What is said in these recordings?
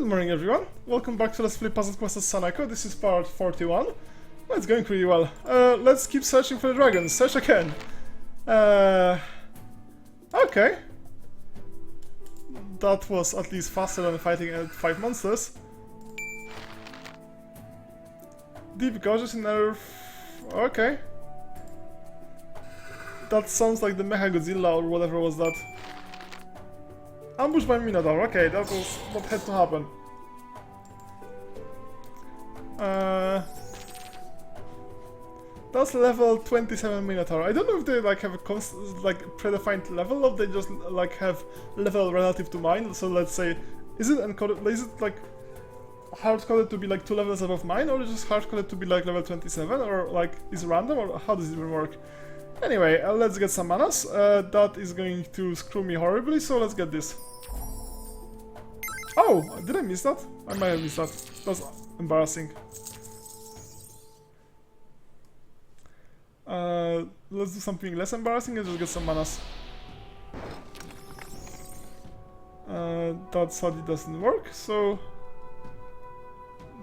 Good morning everyone, welcome back to Let's Play Puzzle Quest as Saneko. This is part 41. Well, it's going pretty well. Let's keep searching for the dragons. Search again. Okay. That was at least faster than fighting 5 monsters. Deep gorges in Earth. Okay. That sounds like the Mecha Godzilla or whatever was that. Ambush by Minotaur. Okay, that had to happen. That's level 27 Minotaur. I don't know if they like have a predefined level, or they just like have level relative to mine. So let's say, is it encoded? Is it like hard coded to be like 2 levels above mine, or is it just hard coded to be like level 27, or like is it random, or how does it even work? Anyway, let's get some manas. That is going to screw me horribly, so let's get this. Oh, did I miss that? I might have missed that. That's embarrassing. Let's do something less embarrassing and just get some manas. That sadly doesn't work, so...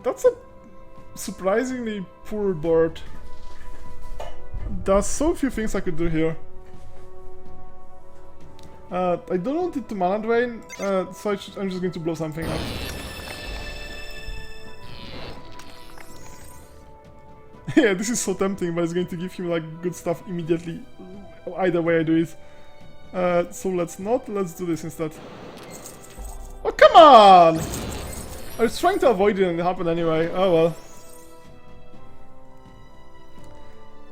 That's a surprisingly poor board. There's so few things I could do here. I don't want it to mana drain, so I'm just going to blow something up. Yeah, this is so tempting, but it's going to give him like good stuff immediately, either way I do it. So let's not, let's do this instead. Oh, come on! I was trying to avoid it and it happened anyway, oh well.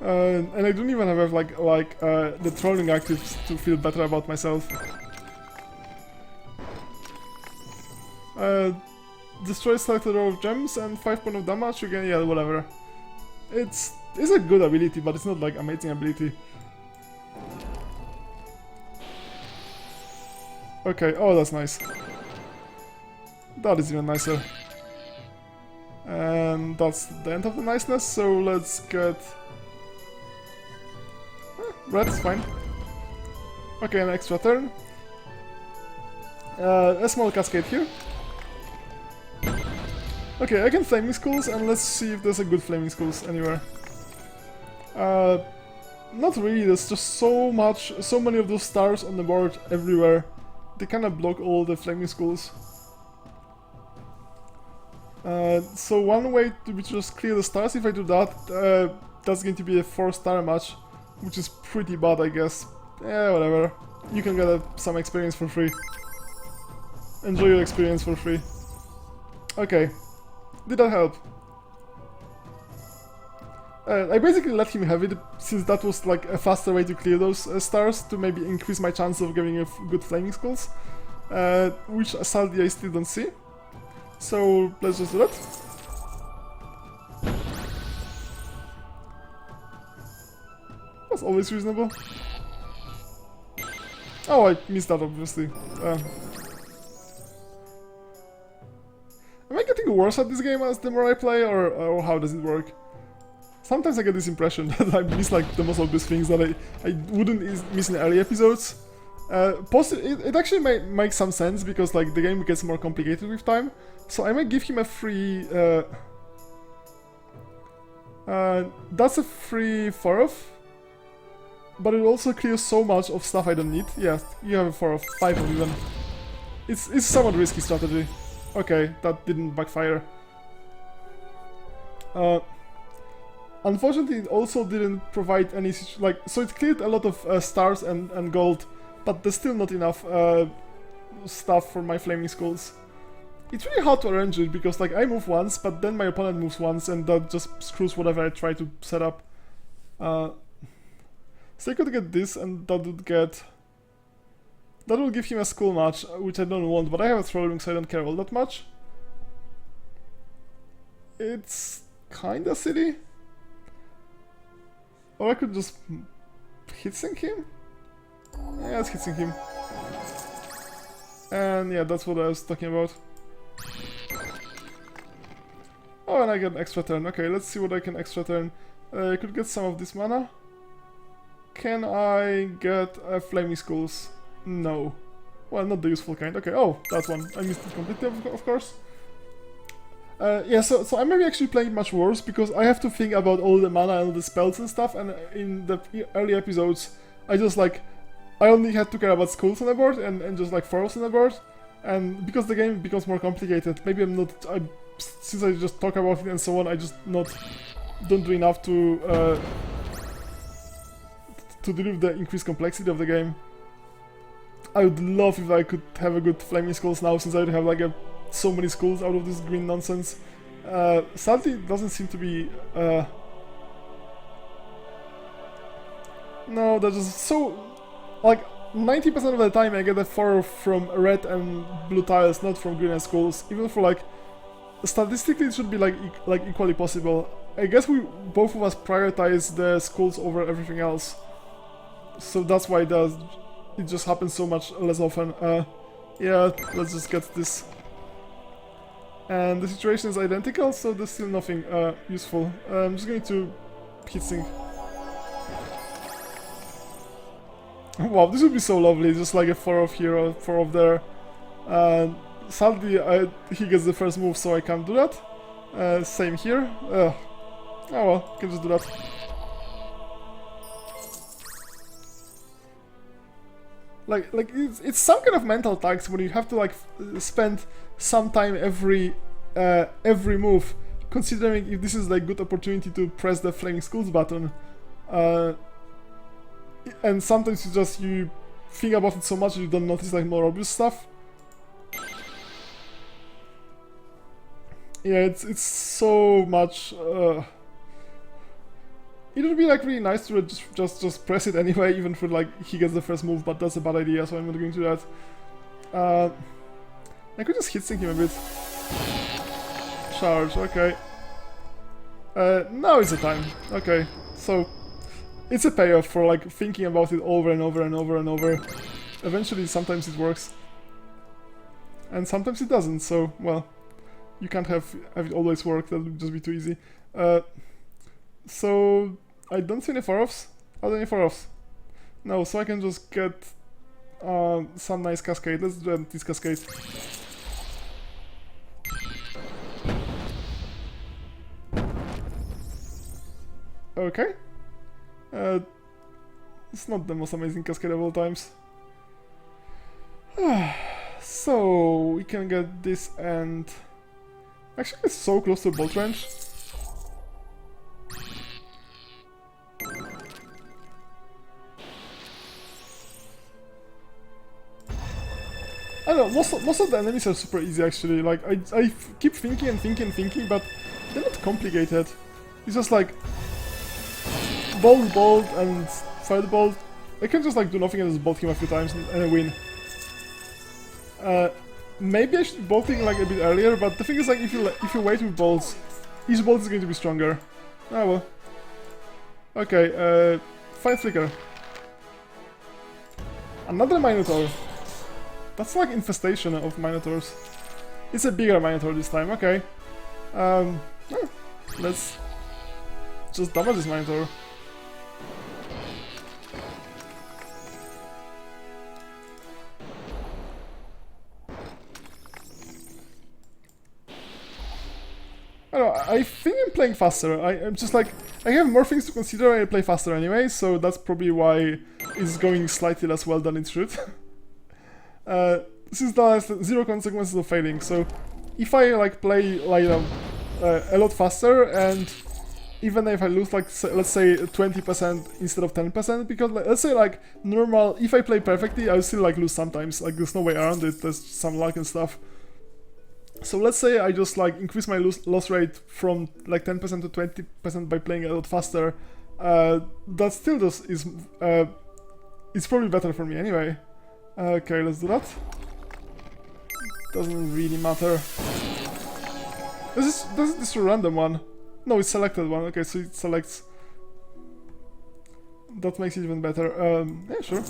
And I don't even have like the trolling active to feel better about myself. Destroy selected row of gems and 5 points of damage again. Yeah, whatever. It's a good ability, but it's not like amazing ability. Okay. Oh, that's nice. That is even nicer. And that's the end of the niceness. So let's get. Red's fine. Okay, an extra turn. A small cascade here. Okay, I can Flaming Skulls, and let's see if there's a good Flaming Skulls anywhere. Not really, there's just so many of those stars on the board everywhere. They kinda block all the Flaming Skulls. So one way to just clear the stars, if I do that, that's going to be a 4-star match. Which is pretty bad, I guess. Yeah, whatever. You can get some experience for free. Enjoy your experience for free. Okay. Did that help? I basically let him have it, since that was like a faster way to clear those stars, to maybe increase my chance of getting a good Flaming Skulls. Which sadly I still don't see. So, let's just do that. That's always reasonable. Oh, I missed that, obviously. Am I getting worse at this game as the more I play, or how does it work? Sometimes I get this impression that I miss like the most obvious things that I wouldn't miss in early episodes. It actually might make some sense, because like the game gets more complicated with time. So I might give him a free... that's a free 4-off. But it also clears so much of stuff I don't need. Yeah, you have a 4 of 5 of even. It's somewhat risky strategy. Okay, that didn't backfire. Unfortunately, it also didn't provide any so it cleared a lot of stars and gold, but there's still not enough stuff for my Flaming Skulls. It's really hard to arrange it, because like I move once, but then my opponent moves once, and that just screws whatever I try to set up. So I could get this, and that would give him a skull match, which I don't want, but I have a throw ring, so I don't care all that much. It's kinda silly. Or I could just hitsync him? Yeah, let's hitsync him. And yeah, that's what I was talking about. Oh, and I get an extra turn. Okay, let's see what I can extra turn. I could get some of this mana. Can I get Flaming Skulls? No. Well, not the useful kind. Okay, oh, that one. I missed it completely, of course. Yeah, so I may be actually playing much worse because I have to think about all the mana and the spells and stuff, and in the early episodes, I just like, I only had to care about skulls on the board and just like forests on the board, and because the game becomes more complicated, maybe since I just talk about it and so on, I just don't do enough to deal with the increased complexity of the game. I would love if I could have a good flaming skulls now, since I have like so many skulls out of this green nonsense. Sadly, it doesn't seem to be. No, that's just so. Like 90% of the time, I get a 4 from red and blue tiles, not from green and skulls. Even for like statistically, it should be like equally possible. I guess both of us prioritize the skulls over everything else, so that's why it just happens so much less often. Yeah, let's just get this. And the situation is identical, so there's still nothing useful. I'm just going to heatsink. Wow, this would be so lovely, just like a 4-off here or 4-off there. Sadly, he gets the first move, so I can't do that. Same here. Oh well, can just do that. Like it's some kind of mental tax when you have to like spend some time every move, considering if this is like good opportunity to press the flaming skulls button, and sometimes you think about it so much you don't notice like more obvious stuff. Yeah, it's so much. It would be like really nice to just press it anyway, even for like he gets the first move, but that's a bad idea, so I'm not going to do that. I could just heatsink him a bit. Charge, okay. Now is the time. Okay, so it's a payoff for like thinking about it over and over and over and over. Eventually, sometimes it works, and sometimes it doesn't. So well, you can't have it always work. That would just be too easy. So I don't see any 4-offs. Are there any 4-offs? No, so I can just get some nice cascade. Let's do this cascade. Okay. It's not the most amazing cascade of all times. So we can get this, and actually it's so close to bolt range. I don't know, most of the enemies are super easy actually. Like I keep thinking and thinking, but they're not complicated. It's just like bolt, and firebolt. I can just like do nothing and just bolt him a few times and I win. Maybe I should be bolting like a bit earlier, but the thing is like if you wait with bolts, each bolt is going to be stronger. Ah well. Okay, fine flicker. Another Minotaur. That's like infestation of Minotaurs. It's a bigger Minotaur this time, okay. Let's just damage this Minotaur. I don't know, I think I'm playing faster. I'm just like, I have more things to consider and I play faster anyway, so that's probably why it's going slightly less well than it should. Since there are 0 consequences of failing, so if I like play like a lot faster, and even if I lose like let's say 20% instead of 10%, because like, let's say like normal, if I play perfectly, I'll still like lose sometimes. Like there's no way around it. There's some luck and stuff. So let's say I just like increase my loss rate from like 10% to 20% by playing a lot faster. That still just is it's probably better for me anyway. Okay, let's do that. Doesn't really matter. This is a random one. No, it's selected one. Okay, so it selects. That makes it even better. Yeah, sure.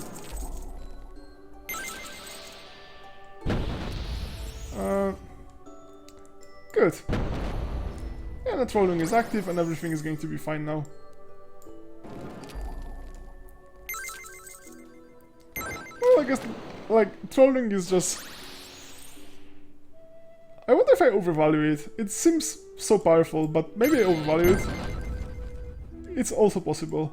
Good. Yeah, the trolling is active and everything is going to be fine now. Well, I guess, like, trolling is just... I wonder wonder if I overvalue it. It seems so powerful, but maybe I overvalue it. It's also possible.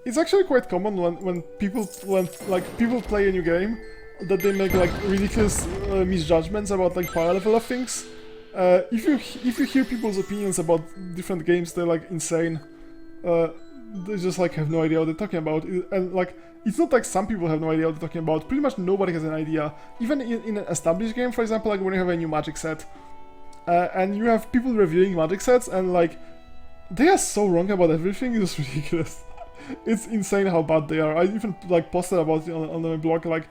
It's actually quite common when people play a new game that they make like ridiculous misjudgments about like power level of things. If you hear people's opinions about different games, they're like insane. They just like have no idea what they're talking about, and like it's not like some people have no idea what they're talking about. Pretty much nobody has an idea. Even in an established game, for example, like when you have a new Magic set, and you have people reviewing Magic sets, and like they are so wrong about everything. It's ridiculous. It's insane how bad they are. I even like posted about it on my blog, like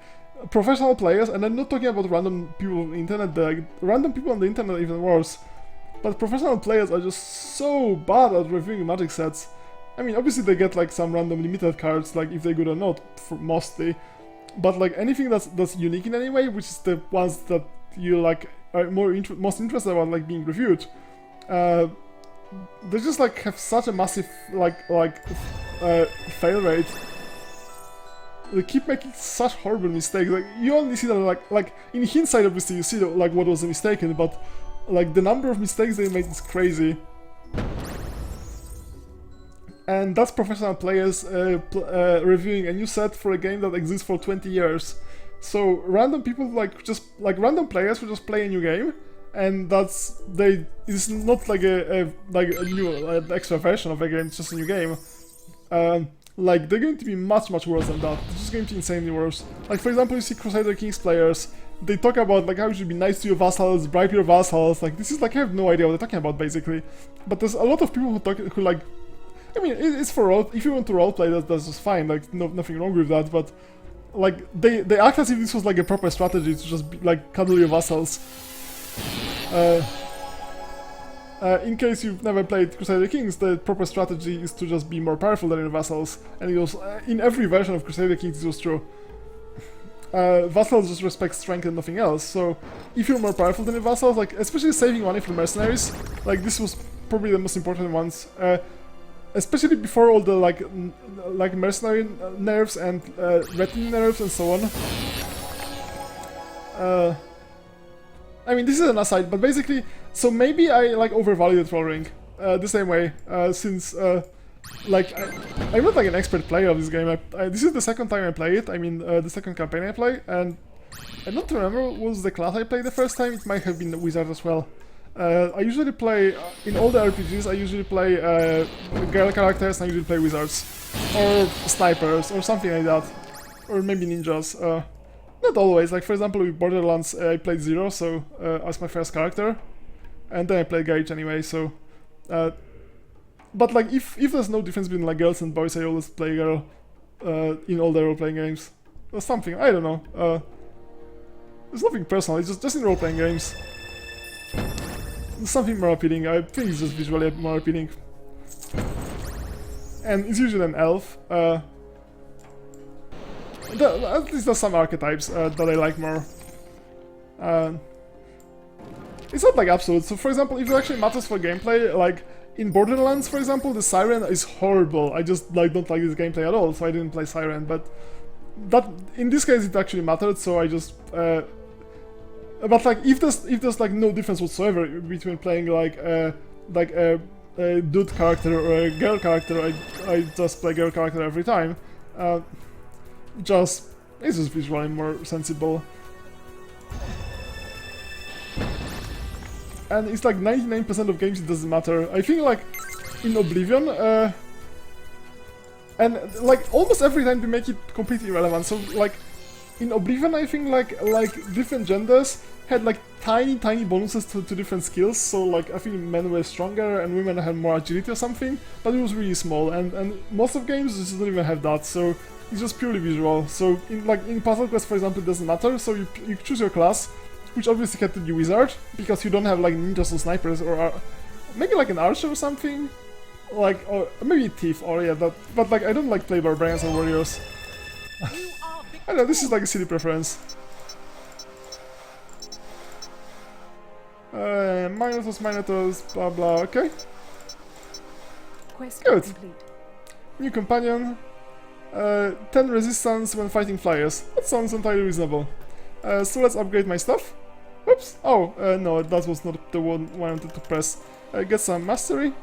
professional players, and I'm not talking about random people on the internet. Like, random people on the internet are even worse. But professional players are just so bad at reviewing Magic sets. I mean, obviously they get like some random limited cards, like if they're good or not, mostly. But like anything that's unique in any way, which is the ones that you like are most interested about like being reviewed, they just like have such a massive fail rate. They keep making such horrible mistakes. Like you only see that like in hindsight, obviously you see like what was mistaken, but like the number of mistakes they made is crazy. And that's professional players reviewing a new set for a game that exists for 20 years. So random people random players who just play a new game, and it's not like a new extra version of a game. It's just a new game. Like they're going to be much worse than that. It's just going to be insanely worse. Like for example, you see Crusader Kings players. They talk about like how you should be nice to your vassals, bribe your vassals. Like this is like I have no idea what they're talking about basically. But there's a lot of people who like. I mean, it's for role. If you want to roleplay, that's just fine. Like nothing wrong with that. But like they act as if this was like a proper strategy to just like cuddle your vassals. In case you've never played Crusader Kings, the proper strategy is to just be more powerful than your vassals, and it was in every version of Crusader Kings this was true. Vassals just respect strength and nothing else, so if you're more powerful than your vassals, like especially saving money for mercenaries, like this was probably the most important ones, especially before all the like mercenary nerfs and retinue nerfs and so on. I mean, this is an aside, but basically, so maybe I like overvalued Troll Ring the same way, since like I'm not like an expert player of this game. This is the second time I play it. I mean, the second campaign I play, and I don't remember what was the class I played the first time. It might have been the Wizard as well. I usually play in all the RPGs. I usually play girl characters. And I usually play wizards or snipers or something like that, or maybe ninjas. Not always. Like for example, with Borderlands, I played Zero, so as my first character, and then I played Gage anyway. So, but like if there's no difference between like girls and boys, I always play girl in all the role-playing games. Or something. I don't know. There's nothing personal. It's just in role-playing games. There's something more appealing. I think it's just visually more appealing, and it's usually an elf. At least there's some archetypes that I like more. It's not like absolute. So for example, if it actually matters for gameplay, like in Borderlands, for example, the Siren is horrible. I just like don't like this gameplay at all, so I didn't play Siren. But that in this case it actually mattered, so I just. But like if there's like no difference whatsoever between playing like a dude character or a girl character, I just play girl character every time. It's just visually more sensible. And it's like 99% of games it doesn't matter. I think like in Oblivion, and like almost every time they make it completely irrelevant. So like in Oblivion, I think like different genders had like tiny bonuses to different skills. So like I think men were stronger and women had more agility or something, but it was really small. And most of games just don't even have that. So it's just purely visual. So in Puzzle Quest, for example, it doesn't matter. So you choose your class, which obviously had to be wizard because you don't have like ninjas or snipers or maybe like an archer or something, like or maybe thief or yeah. But like I don't like play barbarians or warriors. I don't know, this is like a silly preference. Minotaurs, blah blah, okay. Quest Good. complete. New companion. 10 resistance when fighting flyers. That sounds entirely reasonable. So let's upgrade my stuff. Oops! Oh, no, that was not the one I wanted to press. Get some mastery.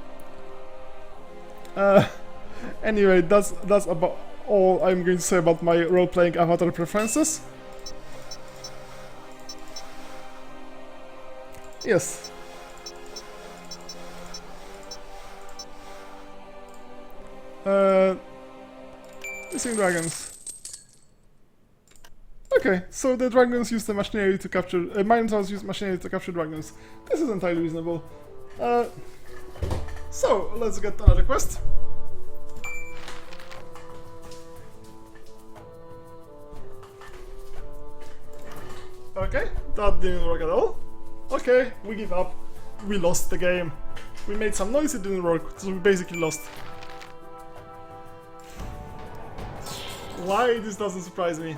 Anyway, that's about all I'm going to say about my role-playing avatar preferences. Yes. Missing dragons. Okay, so the dragons use the machinery to capture... Minotaurs use machinery to capture dragons. This is entirely reasonable. So, let's get another quest. Okay, that didn't work at all. Okay, we give up. We lost the game. We made some noise, it didn't work, so we basically lost. Why this doesn't surprise me?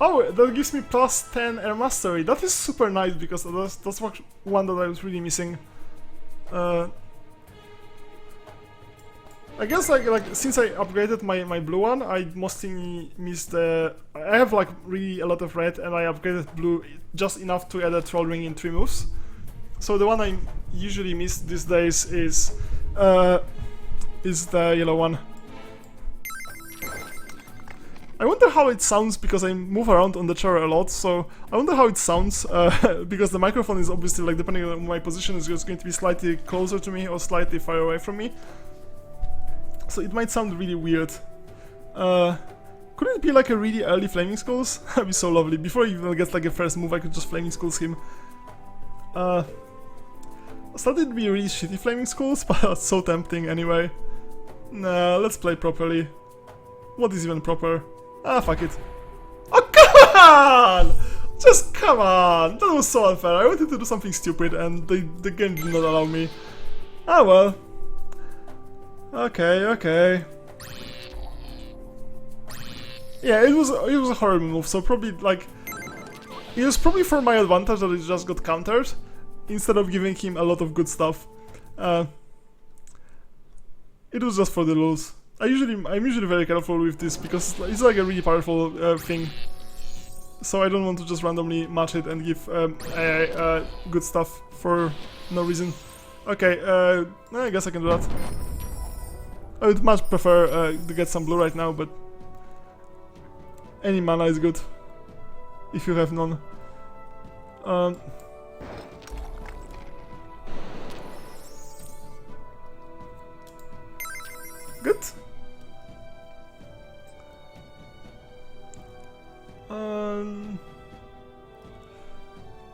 Oh, that gives me plus 10 air mastery. That is super nice because that's one that I was really missing. I guess like since I upgraded my blue one, I mostly missed the... I have like really a lot of red and I upgraded blue just enough to add a troll ring in 3 moves. So the one I usually miss these days is the yellow one. I wonder how it sounds because I move around on the chair a lot, so I wonder how it sounds because the microphone is obviously, like, depending on my position, is just going to be slightly closer to me or slightly far away from me. So it might sound really weird. Could it be like a really early Flaming Skulls? That'd be so lovely. Before he even gets like a first move, I could just Flaming Skulls him. Started to be really shitty Flaming Skulls, but that's so tempting anyway. Nah, let's play properly. What is even proper? Ah, fuck it. Oh, come on! Just come on! That was so unfair. I wanted to do something stupid and the game did not allow me. Ah, well. Okay, okay. Yeah, it was a horrible move, so probably, like... It was probably for my advantage that it just got countered, instead of giving him a lot of good stuff. It was just for the lulz. I'm usually very careful with this because it's like a really powerful thing. So I don't want to just randomly match it and give good stuff for no reason. Okay, I guess I can do that. I would much prefer to get some blue right now, but any mana is good if you have none. Good.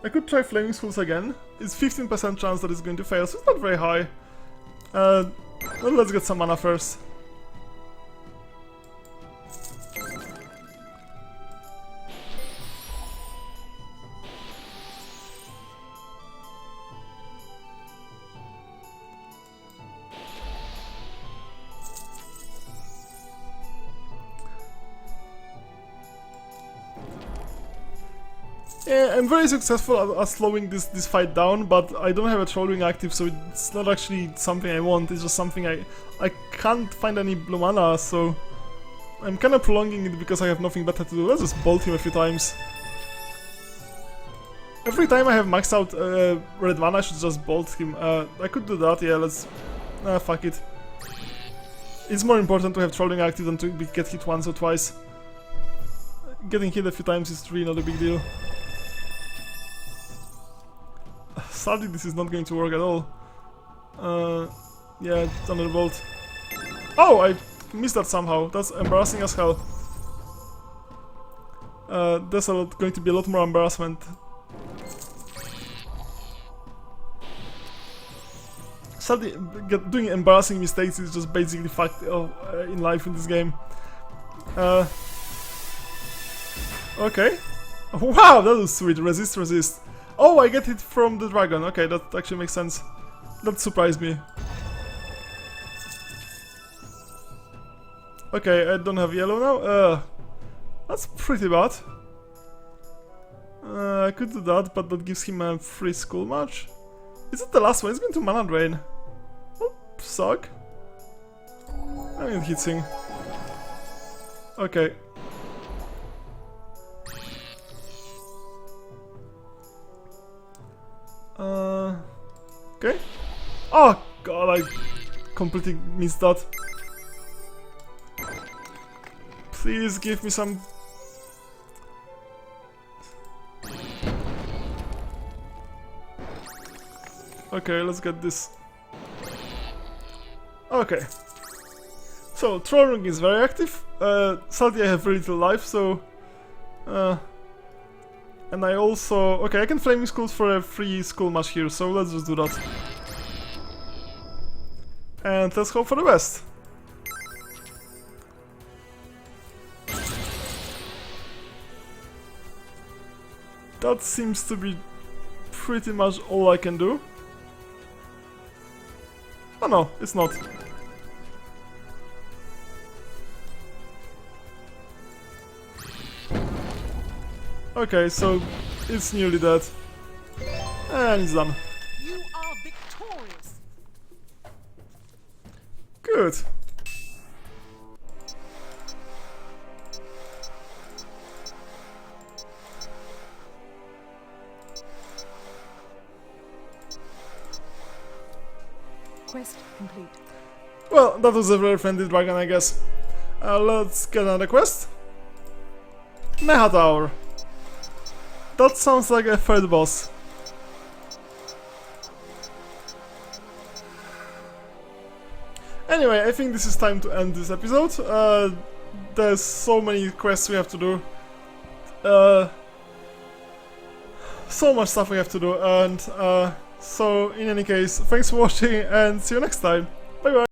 I could try Flaming Skulls again. It's 15% chance that it's going to fail, so it's not very high. Well, let's get some mana first. Yeah, I'm very successful at slowing this fight down, but I don't have a troll ring active, so it's not actually something I want, it's just something I can't find any blue mana, so I'm kinda prolonging it because I have nothing better to do. Let's just bolt him a few times. Every time I have maxed out red mana, I should just bolt him. I could do that, yeah, let's... fuck it. It's more important to have troll ring active than to get hit once or twice. Getting hit a few times is really not a big deal. Sadly, this is not going to work at all. Yeah, Thunderbolt. Oh, I missed that somehow. That's embarrassing as hell. There's going to be a lot more embarrassment. Sadly, doing embarrassing mistakes is just basically fact in life in this game. Okay. Wow, that was sweet. Resist, resist. Oh, I get it from the dragon. Okay, that actually makes sense. That surprised me. Okay, I don't have yellow now. That's pretty bad. I could do that, but that gives him a free skull match. Is it the last one? It's been to mana drain. Oh, suck. I need heatsink. Okay. Okay. Oh god, I completely missed that. Please give me some. Okay, let's get this. Okay. So, Trollring is very active. Sadly, I have very little life, so. And I also. Okay, I can Flaming Skulls for a free skull match here, so let's just do that. And let's hope for the best. That seems to be pretty much all I can do. Oh no, it's not. Okay, so it's nearly dead. And it's done. You are victorious. Good. Quest complete. Well, that was a very friendly dragon, I guess. Let's get another quest. Minotaur. That sounds like a third boss. Anyway, I think this is time to end this episode. There's so many quests we have to do. So much stuff we have to do, and so in any case, thanks for watching and see you next time. Bye bye!